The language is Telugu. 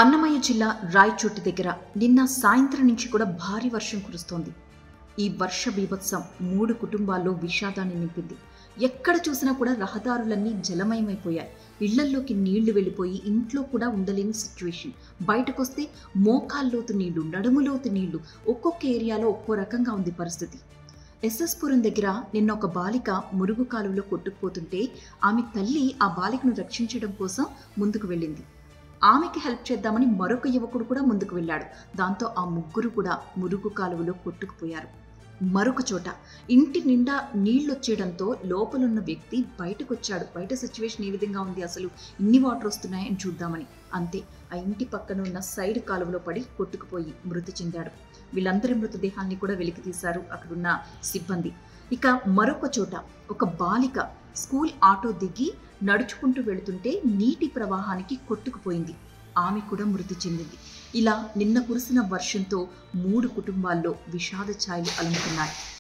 అన్నమయ్య జిల్లా రాయచోటి దగ్గర నిన్న సాయంత్రం నుంచి కూడా భారీ వర్షం కురుస్తోంది. ఈ వర్ష బీభత్సం 3 కుటుంబాల్లో విషాదాన్ని నింపింది. ఎక్కడ చూసినా కూడా రహదారులన్నీ జలమయమైపోయాయి. ఇళ్లల్లోకి నీళ్లు వెళ్ళిపోయి ఇంట్లో కూడా ఉండలేని సిచ్యువేషన్. బయటకొస్తే మోకాల్లోతు నీళ్లు, నడుములోతు నీళ్లు. ఒక్కొక్క ఏరియాలో ఒక్కో రకంగా ఉంది పరిస్థితి. ఎస్ఎస్పురం దగ్గర నిన్న ఒక బాలిక మురుగు కాలువలో కొట్టుకుపోతుంటే ఆమె తల్లి ఆ బాలికను రక్షించడం కోసం ముందుకు వెళ్ళింది. ఆమెకి హెల్ప్ చేద్దామని మరొక యువకుడు కూడా ముందుకు వెళ్ళాడు. దాంతో ఆ ముగ్గురు కూడా మురుగు కాలువలో కొట్టుకుపోయారు. మరొక చోట ఇంటి నిండా నీళ్లొచ్చేయడంతో లోపలున్న వ్యక్తి బయటకు వచ్చాడు. బయట సిచ్యువేషన్ ఏ విధంగా ఉంది, అసలు ఇన్ని వాటర్ వస్తున్నాయని చూద్దామని. అంతే, ఆ ఇంటి పక్కన ఉన్న సైడ్ కాలువలో పడి కొట్టుకుపోయి మృతి చెందాడు. వీళ్ళందరి మృతదేహాన్ని కూడా వెలికి తీశారు అక్కడున్న సిబ్బంది. ఇక మరొక చోట ఒక బాలిక స్కూల్ ఆటో దిగి నడుచుకుంటూ వెళుతుంటే నీటి ప్రవాహానికి కొట్టుకుపోయింది. ఆమె కూడా మృతి చెందింది. ఇలా నిన్న కురిసిన వర్షంతో 3 కుటుంబాల్లో విషాద ఛాయలు అలుముకున్నాయి.